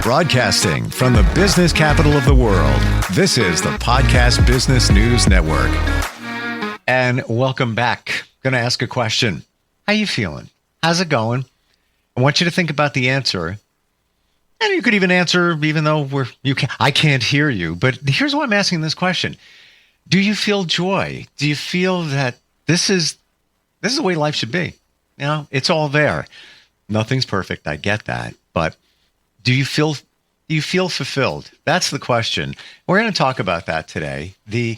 Broadcasting from the business capital of the world, this is the Podcast Business News Network. And welcome back. Going to ask a question. How you feeling? How's it going? I want you to think about the answer. And you could even answer, even though I can't hear you. But here's why I'm asking this question. Do you feel joy? Do you feel that this is the way life should be? You know, it's all there. Nothing's perfect. I get that. But do you feel fulfilled? That's the question. We're going to talk about that today. The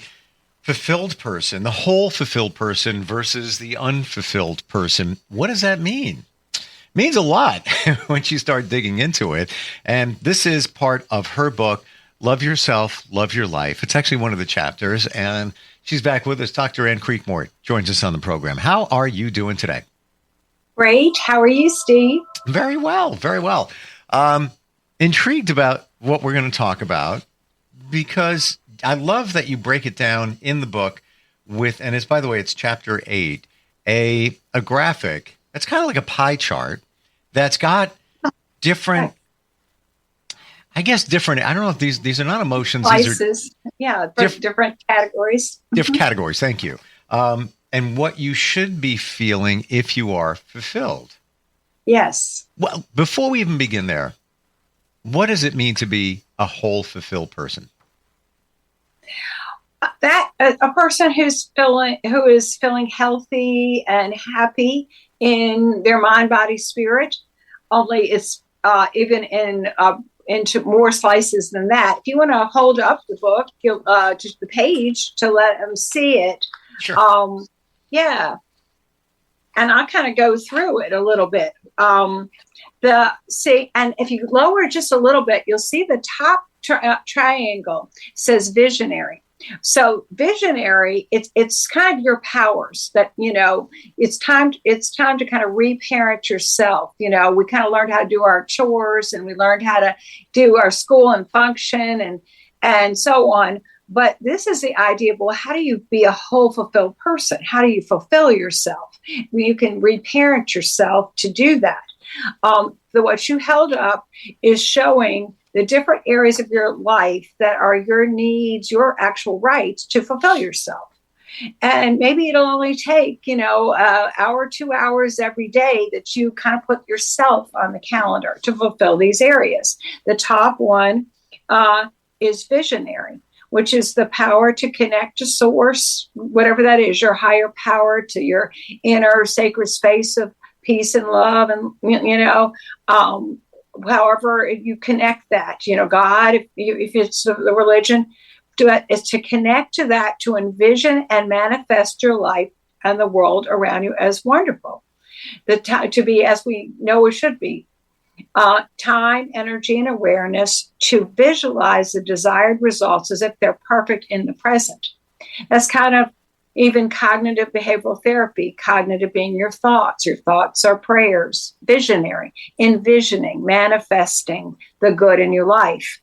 fulfilled person, the whole fulfilled person versus the unfulfilled person. What does that mean? It means a lot once you start digging into it. And this is part of her book, Love Yourself, Love Your Life. It's actually one of the chapters. And she's back with us. Dr. Ann Creekmore joins us on the program. How are you doing today? Great. How are you, Steve? Very well. Very well. Intrigued about what we're going to talk about because I love that you break it down in the book with, and it's, by the way, it's chapter 8, a graphic that's kind of like a pie chart that's got different, I don't know if these are not emotions. Slices. Different categories. Different categories. Thank you. And what you should be feeling if you are fulfilled. Yes. Well, before we even begin there, what does it mean to be a whole fulfilled person? That a person who is feeling healthy and happy in their mind, body, spirit. Only it's even into more slices than that. If you want to hold up the book, just the page to let them see it. Sure. Yeah. And I'll kind of go through it a little bit. And if you lower just a little bit, you'll see the top triangle says visionary. So visionary, it's kind of your powers that, it's time to kind of reparent yourself. We kind of learned how to do our chores and we learned how to do our school and function and so on. But this is the idea of, well, how do you be a whole fulfilled person? How do you fulfill yourself? You can reparent yourself to do that. What you held up is showing the different areas of your life that are your needs, your actual rights to fulfill yourself. And maybe it'll only take, an hour, 2 hours every day that you kind of put yourself on the calendar to fulfill these areas. The top one is visionary, which is the power to connect to source, whatever that is, your higher power, to your inner sacred space of peace and love. And, however you connect that, God, if it's the religion, is to connect to that, to envision and manifest your life and the world around you as wonderful. To be as we know it should be. Time, energy, and awareness to visualize the desired results as if they're perfect in the present. That's kind of even cognitive behavioral therapy, cognitive being your thoughts. Your thoughts are prayers. Visionary, envisioning, manifesting the good in your life.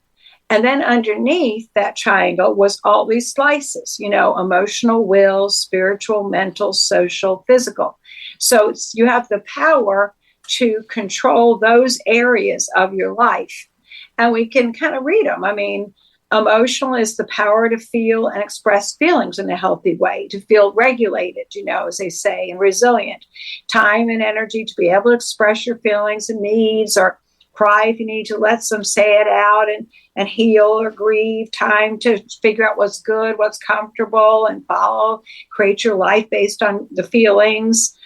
And then underneath that triangle was all these slices, emotional, will, spiritual, mental, social, physical. So you have the power to control those areas of your life. And we can kind of read them. I mean, emotional is the power to feel and express feelings in a healthy way, to feel regulated, as they say, and resilient. Time and energy to be able to express your feelings and needs, or cry if you need to, let them say it out and heal or grieve. Time to figure out what's good, what's comfortable, and create your life based on the feelings.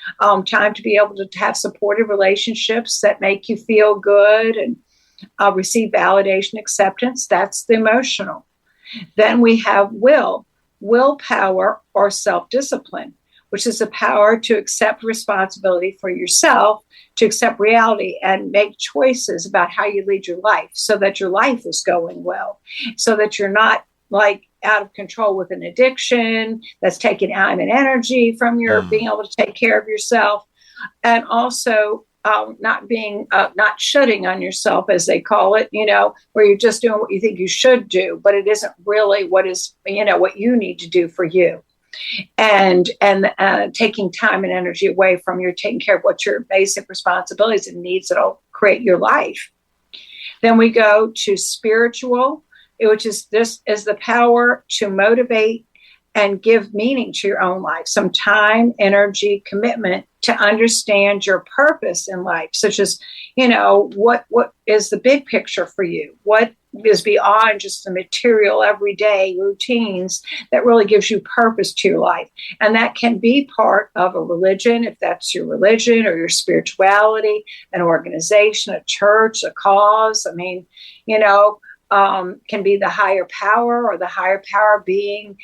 Time to be able to have supportive relationships that make you feel good and receive validation, acceptance. That's the emotional. Then we have willpower, or self-discipline, which is the power to accept responsibility for yourself, to accept reality and make choices about how you lead your life so that your life is going well, so that you're not like out of control with an addiction that's taking time and energy from your being able to take care of yourself. And also not shooting on yourself, as they call it, where you're just doing what you think you should do, but it isn't really what you need to do for you. And taking time and energy away from your taking care of what your basic responsibilities and needs that'll create your life. Then we go to spiritual, which is the power to motivate and give meaning to your own life, some time, energy, commitment to understand your purpose in life, such as, what is the big picture for you? What is beyond just the material everyday routines that really gives you purpose to your life? And that can be part of a religion, if that's your religion or your spirituality, an organization, a church, a cause. I mean, can be the higher power, or the higher power being,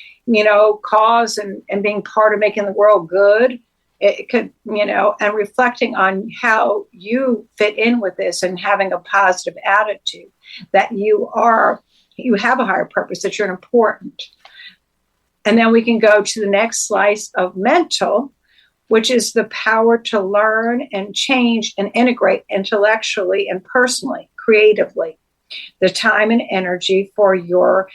cause and being part of making the world good. It could, and reflecting on how you fit in with this and having a positive attitude that you have a higher purpose, that you're important. And then we can go to the next slice of mental, which is the power to learn and change and integrate intellectually and personally, creatively. The time and energy for your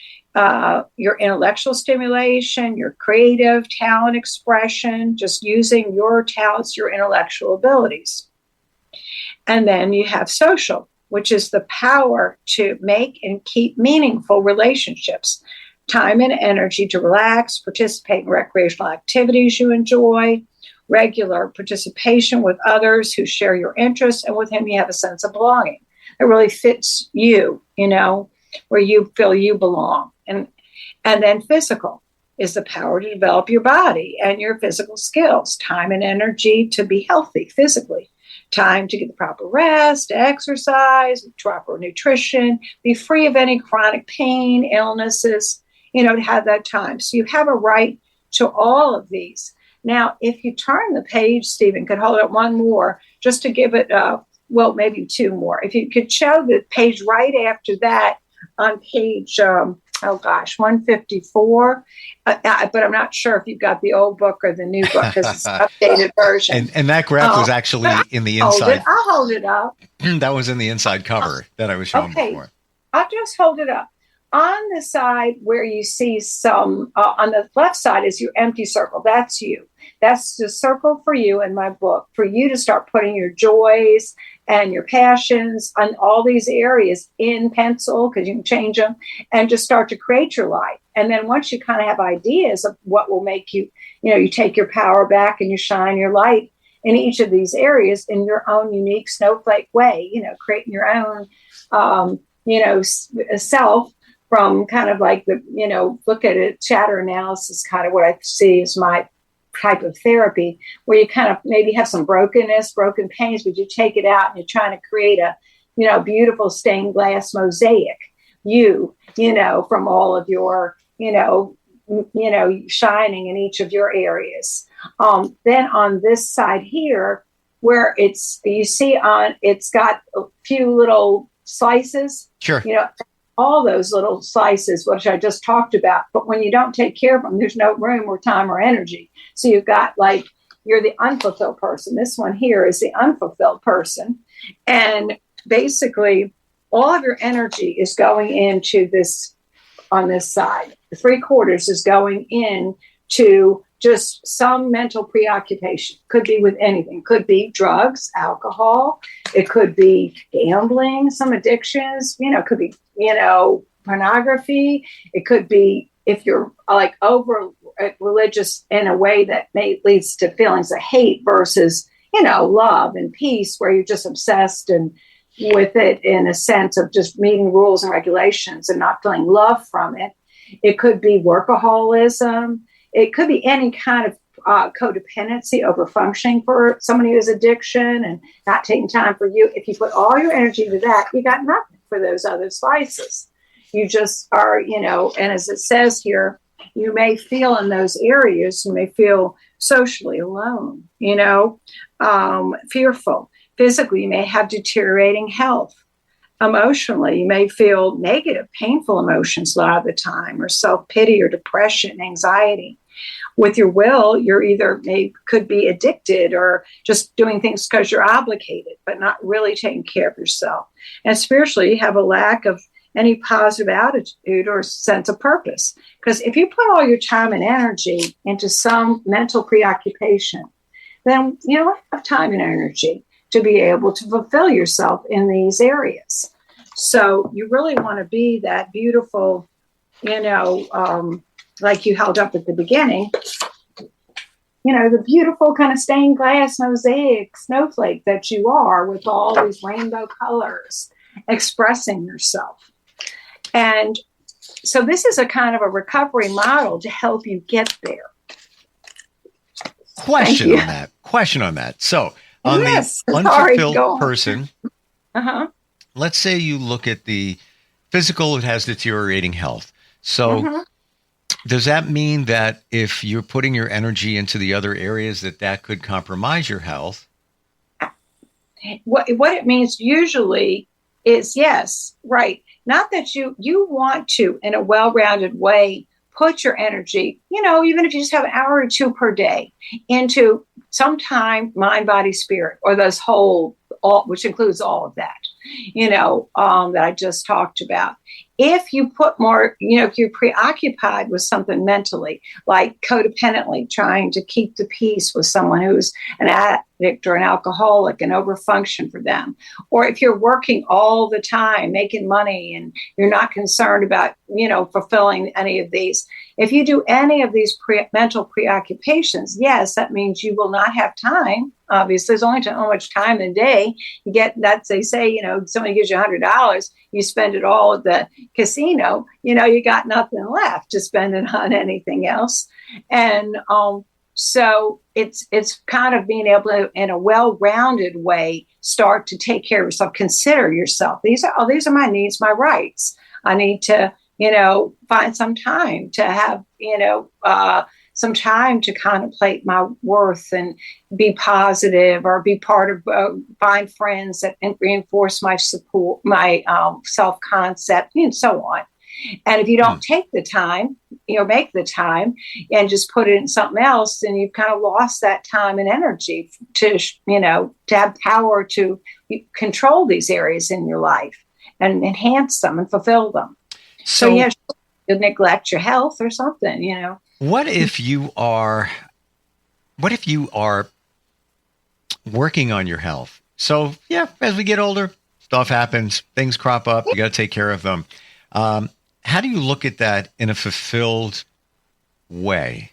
intellectual stimulation, your creative talent expression, just using your talents, your intellectual abilities. And then you have social, which is the power to make and keep meaningful relationships, time and energy to relax, participate in recreational activities you enjoy, regular participation with others who share your interests and with whom you have a sense of belonging. It really fits you, where you feel you belong. And then physical is the power to develop your body and your physical skills, time and energy to be healthy physically, time to get the proper rest, exercise, proper nutrition, be free of any chronic pain, illnesses, to have that time. So you have a right to all of these. Now, if you turn the page, Stephen, could hold it one more just to give it maybe two more. If you could show the page right after that on page, 154. But I'm not sure if you've got the old book or the new book, because it's an updated version. And that graph was actually in the inside. I'll hold it up. That was in the inside cover that I was showing before. I'll just hold it up. On the side where you see some, on the left side is your empty circle. That's you. That's the circle for you in my book, for you to start putting your joys and your passions on all these areas in pencil, because you can change them, and just start to create your life. And then once you kind of have ideas of what will make you, you take your power back and you shine your light in each of these areas in your own unique snowflake way, creating your own, self. From kind of like the, look at it, chatter analysis, kind of what I see as my type of therapy, where you kind of maybe have some brokenness, broken pains, but you take it out and you're trying to create a, beautiful stained glass mosaic, from all of your, shining in each of your areas. Then on this side here, where it's got a few little slices. Sure. All those little slices, which I just talked about. But when you don't take care of them, there's no room or time or energy. So you've got you're the unfulfilled person. This one here is the unfulfilled person. And basically, all of your energy is going into this on this side. The 3/4 is going into just some mental preoccupation. Could be with anything. Could be drugs, alcohol. It could be gambling, some addictions. It could be, pornography. It could be, if you're over religious in a way that leads to feelings of hate versus, love and peace, where you're just obsessed and with it in a sense of just meeting rules and regulations and not feeling love from it. It could be workaholism. It could be any kind of codependency, over functioning for somebody who has addiction and not taking time for you. If you put all your energy to that, you got nothing for those other slices. You just are, and as it says here, you may feel in those areas, you may feel socially alone, fearful. Physically, you may have deteriorating health. Emotionally, you may feel negative, painful emotions a lot of the time, or self-pity or depression, anxiety. With your will, you're could be addicted or just doing things because you're obligated, but not really taking care of yourself. And spiritually, you have a lack of any positive attitude or sense of purpose. Because if you put all your time and energy into some mental preoccupation, then you don't have time and energy to be able to fulfill yourself in these areas. So you really want to be that beautiful, like you held up at the beginning, the beautiful kind of stained glass mosaic snowflake that you are, with all these rainbow colors expressing yourself. And so this is a kind of a recovery model to help you get there. Question on that. So on the unfulfilled person, let's say you look at the physical, it has deteriorating health. So does that mean that if you're putting your energy into the other areas, that could compromise your health? What it means usually is, yes, right. Not that you want to, in a well-rounded way, put your energy, even if you just have an hour or two per day, into some time, mind, body, spirit, or those which includes all of that, that I just talked about. If you put more, if you're preoccupied with something mentally, like codependently trying to keep the peace with someone who's an addict or an alcoholic and overfunction for them, or if you're working all the time, making money, and you're not concerned about, fulfilling any of these, if you do any of these mental preoccupations, yes, that means you will not have time. Obviously, there's only so much time in a day. You get that, they say, somebody gives you $100, you spend it all at the casino, you got nothing left to spend it on anything else. And so it's kind of being able to, in a well-rounded way, start to take care of yourself, consider yourself. These are my needs, my rights. I need to, find some time to have, some time to contemplate my worth and be positive, or be part of, find friends that reinforce my support, my self-concept, and so on. And if you don't take the time, make the time and just put it in something else, then you've kind of lost that time and energy to have power to control these areas in your life and enhance them and fulfill them. So you neglect your health or something, What if you are working on your health? So as we get older, stuff happens, things crop up, you got to take care of them. How do you look at that in a fulfilled way?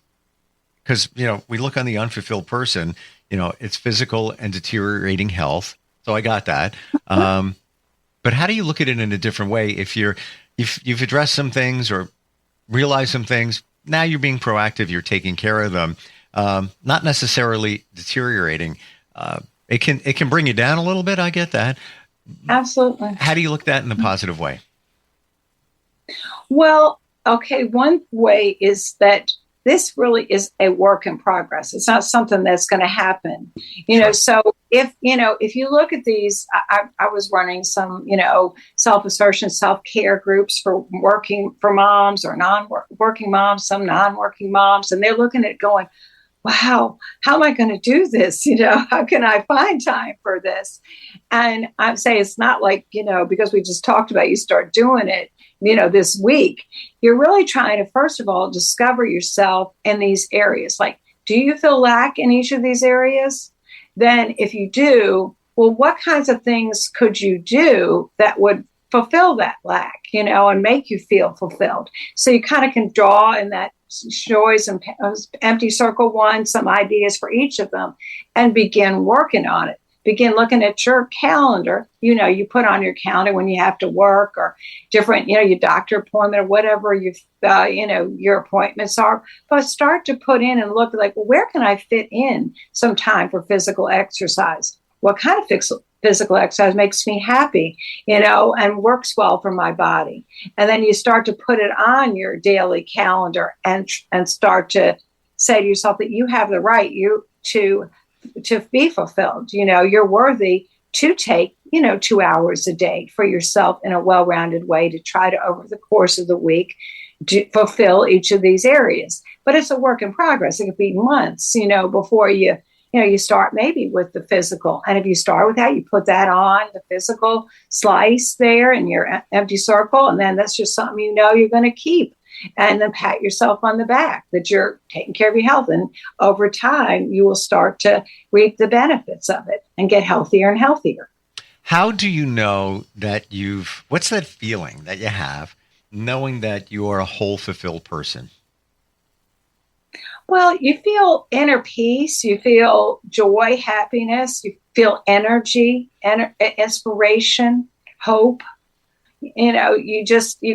Because, we look on the unfulfilled person, it's physical and deteriorating health. So I got that. But how do you look at it in a different way? If you've addressed some things or realized some things, now you're being proactive, you're taking care of them, not necessarily deteriorating. It can bring you down a little bit. I get that. Absolutely. How do you look at that in a positive way? Well, okay, one way is that this really is a work in progress. It's not something that's going to happen, Sure. So if you look at these, I was running some, self-assertion, self-care groups for moms or non-working moms, some non-working moms, and they're looking at going, wow, how am I going to do this? How can I find time for this? And I'd say it's not like, because we just talked about you start doing it, this week. You're really trying to, first of all, discover yourself in these areas. Like, do you feel lack in each of these areas? Then if you do, well, what kinds of things could you do that would fulfill that lack, and make you feel fulfilled? So you kind of can draw in that choice and empty circle one, some ideas for each of them, and begin working on it. Begin looking at your calendar. You put on your calendar when you have to work, or different, your doctor appointment, or whatever your appointments are. But start to put in and look like, well, where can I fit in some time for physical exercise? What kind of physical exercise makes me happy, and works well for my body? And then you start to put it on your daily calendar and start to say to yourself that you have the right to be fulfilled. You're worthy to take, 2 hours a day for yourself in a well-rounded way to try to, over the course of the week, to fulfill each of these areas. But it's a work in progress. It could be months, before you start maybe with the physical. And if you start with that, you put that on the physical slice there in your empty circle. And then that's just something you're going to keep. And then pat yourself on the back that you're taking care of your health. And over time, you will start to reap the benefits of it and get healthier and healthier. How do you know that what's that feeling that you have knowing that you are a whole fulfilled person? Well, you feel inner peace, you feel joy, happiness, you feel energy, inspiration, hope. You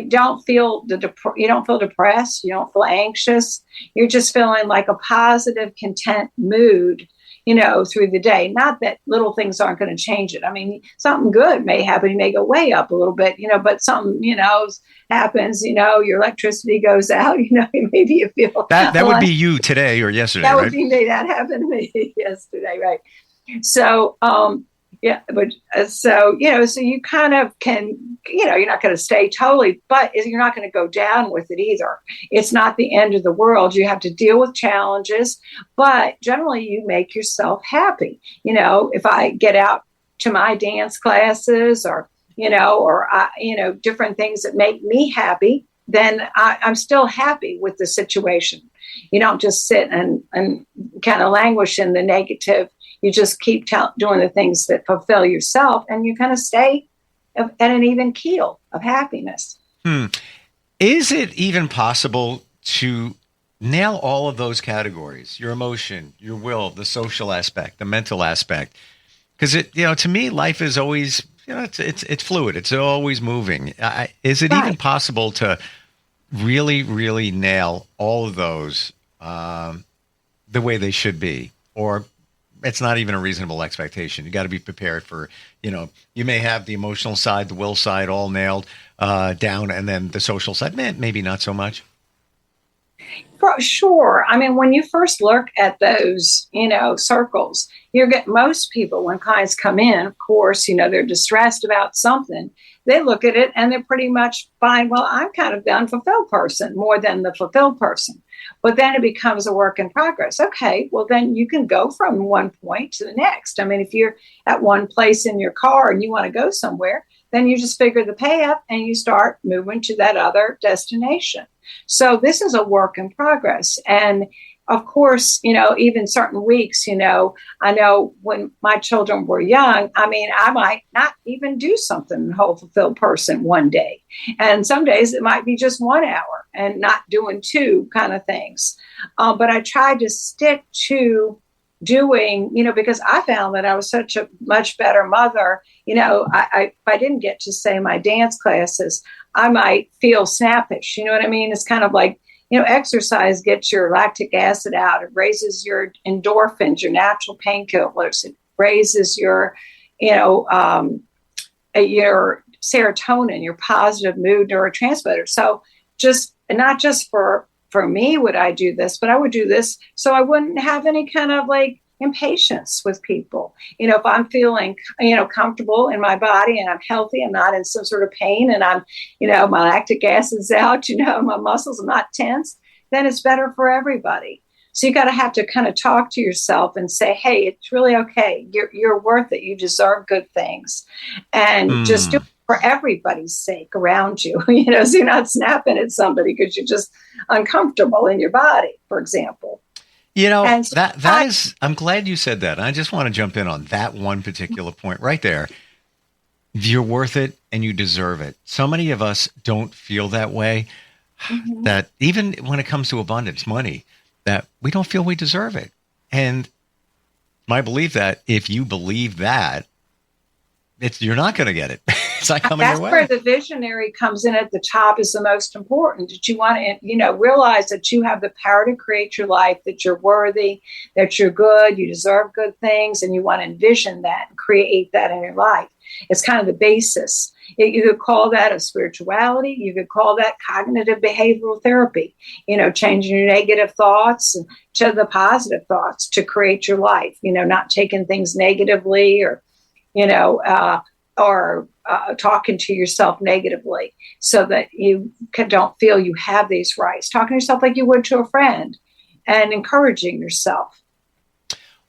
don't feel you don't feel depressed, you don't feel anxious. You're just feeling like a positive, content mood, through the day. Not that little things aren't going to change it. I mean, something good may happen. You may go way up a little bit, but something, happens, your electricity goes out, maybe you feel that would be you today or yesterday, that right? would be me. That happened to me yesterday, right? So, yeah, but so you kind of can, you're not going to stay totally, but you're not going to go down with it either. It's not the end of the world. You have to deal with challenges, but generally you make yourself happy. If I get out to my dance classes or different things that make me happy, then I'm still happy with the situation. You don't just sit and kind of languish in the negative. You just keep doing the things that fulfill yourself, and you kind of stay at an even keel of happiness. Is it even possible to nail all of those categories? Your emotion, your will, the social aspect, the mental aspect. Because to me, life is always, it's fluid. It's always moving. Is it even possible to really, really nail all of those the way they should be? Or it's not even a reasonable expectation. You got to be prepared for, you may have the emotional side, the will side all nailed down, and then the social side, maybe not so much. For sure. I mean, when you first look at those, circles, you get most people when clients come in, of course, they're distressed about something. They look at it and they're pretty much fine. Well, I'm kind of the unfulfilled person more than the fulfilled person. But then it becomes a work in progress. Okay, well, then you can go from one point to the next. I mean, if you're at one place in your car and you want to go somewhere, then you just figure the pay up and you start moving to that other destination. So this is a work in progress. And of course, even certain weeks, I know when my children were young, I mean, I might not even do something whole fulfilled person one day. And some days it might be just 1 hour and not doing two kind of things. But I tried to stick to doing, because I found that I was such a much better mother. If I didn't get to say my dance classes, I might feel snappish. You know what I mean? It's kind of like, exercise gets your lactic acid out. It raises your endorphins, your natural painkillers. It raises your serotonin, your positive mood neurotransmitter. So not just for me would I do this, but I would do this so I wouldn't have any kind of like impatience with people. If I'm feeling, comfortable in my body and I'm healthy, I'm not in some sort of pain and I'm, my lactic acid's out, my muscles are not tense, then it's better for everybody. So you got to have to kind of talk to yourself and say, hey, it's really okay. You're worth it. You deserve good things. And just do it for everybody's sake around you, so you're not snapping at somebody because you're just uncomfortable in your body, for example. That is, I'm glad you said that. I just want to jump in on that one particular point right there. You're worth it and you deserve it. So many of us don't feel that way, that even when it comes to abundance, money, that we don't feel we deserve it. And my belief that if you believe that, you're not going to get it. It's not coming your way. That's where the visionary comes in at the top is the most important. That you want to, realize that you have the power to create your life, that you're worthy, that you're good, you deserve good things, and you want to envision that and create that in your life. It's kind of the basis. You could call that a spirituality. You could call that cognitive behavioral therapy, changing your negative thoughts to the positive thoughts to create your life, not taking things negatively or talking to yourself negatively so that you don't feel you have these rights. Talking to yourself like you would to a friend and encouraging yourself.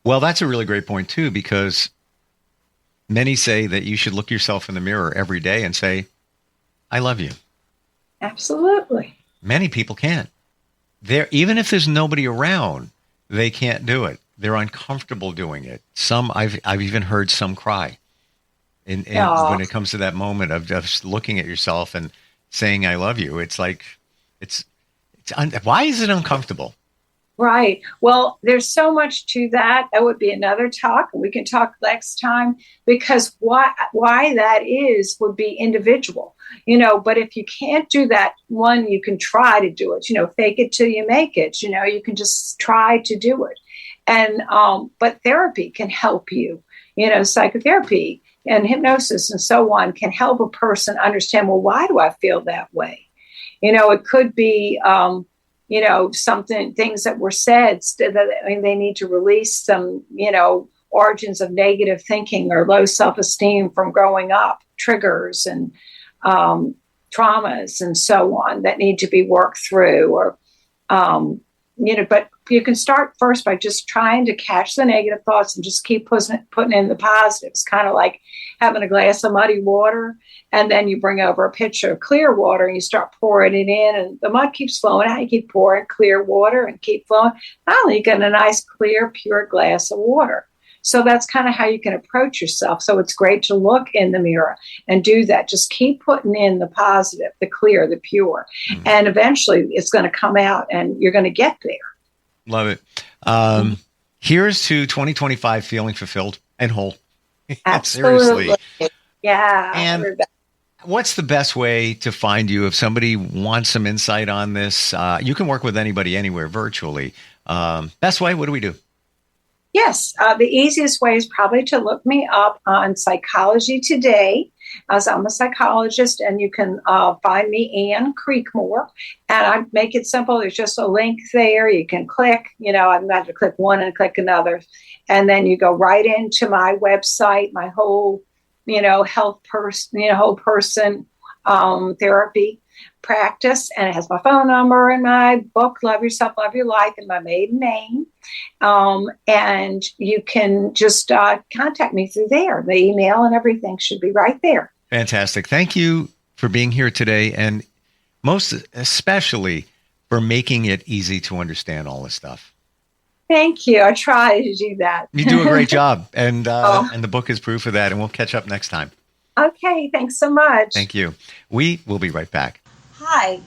Well, that's a really great point, too, because many say that you should look yourself in the mirror every day and say, I love you. Absolutely. Many people can't. Even if there's nobody around, they can't do it. They're uncomfortable doing it. I've even heard some cry. when it comes to that moment of just looking at yourself and saying, I love you. It's like, why is it uncomfortable? Right. Well, there's so much to that. That would be another talk. We can talk next time, because why that is would be individual, but if you can't do that, one, you can try to do it, fake it till you make it, you can just try to do it. And, but therapy can help you, psychotherapy and hypnosis and so on can help a person understand, well, why do I feel that way? It could be, things that were said that they need to release some, origins of negative thinking or low self-esteem from growing up, triggers and traumas and so on that need to be worked through, or, but you can start first by just trying to catch the negative thoughts and just keep putting in the positives, kind of like having a glass of muddy water, and then you bring over a pitcher of clear water and you start pouring it in, and the mud keeps flowing out. You keep pouring clear water and keep flowing. Finally, you get a nice, clear, pure glass of water. So that's kind of how you can approach yourself. So it's great to look in the mirror and do that. Just keep putting in the positive, the clear, the pure. Mm-hmm. And eventually it's going to come out and you're going to get there. Love it. Here's to 2025 feeling fulfilled and whole. Absolutely. Seriously. Yeah. And what's the best way to find you if somebody wants some insight on this? You can work with anybody anywhere virtually. Best way, what do we do? Yes. The easiest way is probably to look me up on Psychology Today, as I'm a psychologist, and you can find me, Ann Creekmore, and I make it simple. There's just a link there. You can click, I'm going to click one and click another, and then you go right into my website, my whole, health person, whole person therapy practice, and it has my phone number and my book, Love Yourself, Love Your Life, and my maiden name. And you can just contact me through there. The email and everything should be right there. Fantastic. Thank you for being here today, and most especially for making it easy to understand all this stuff. Thank you. I try to do that. You do a great job, and the book is proof of that, and we'll catch up next time. Okay. Thanks so much. Thank you. We will be right back. Hi,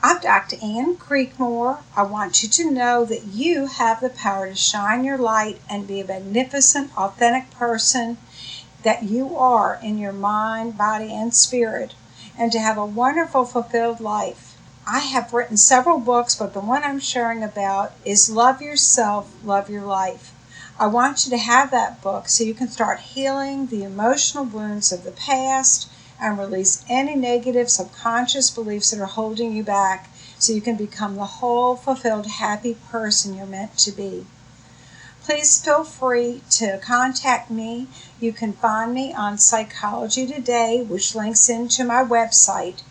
I'm Dr. Ann Creekmore. I want you to know that you have the power to shine your light and be a magnificent, authentic person that you are in your mind, body, and spirit, and to have a wonderful, fulfilled life. I have written several books, but the one I'm sharing about is Love Yourself, Love Your Life. I want you to have that book so you can start healing the emotional wounds of the past and release any negative subconscious beliefs that are holding you back so you can become the whole, fulfilled, happy person you're meant to be. Please feel free to contact me. You can find me on Psychology Today, which links into my website.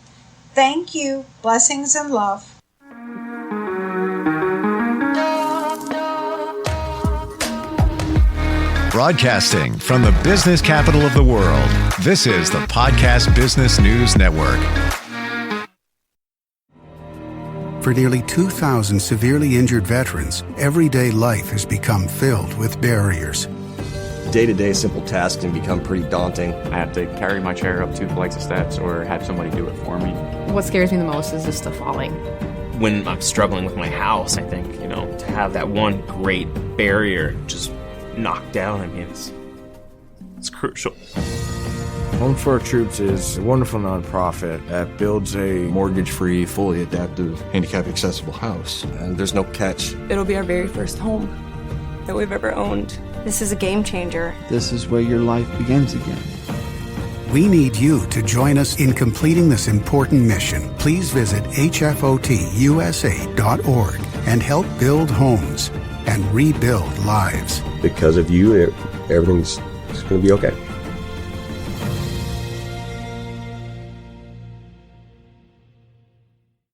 Thank you. Blessings and love. Broadcasting from the business capital of the world, this is the Podcast Business News Network. For nearly 2,000 severely injured veterans, everyday life has become filled with barriers. Day-to-day simple tasks can become pretty daunting. I have to carry my chair up 2 flights of steps or have somebody do it for me. What scares me the most is just the falling. When I'm struggling with my house, I think, to have that one great barrier just knocked down, it's crucial. Home for Our Troops is a wonderful nonprofit that builds a mortgage-free, fully adaptive, handicap-accessible house. And there's no catch. It'll be our very first home that we've ever owned. This is a game changer. This is where your life begins again. We need you to join us in completing this important mission. Please visit hfotusa.org and help build homes and rebuild lives. Because of you, everything's going to be okay.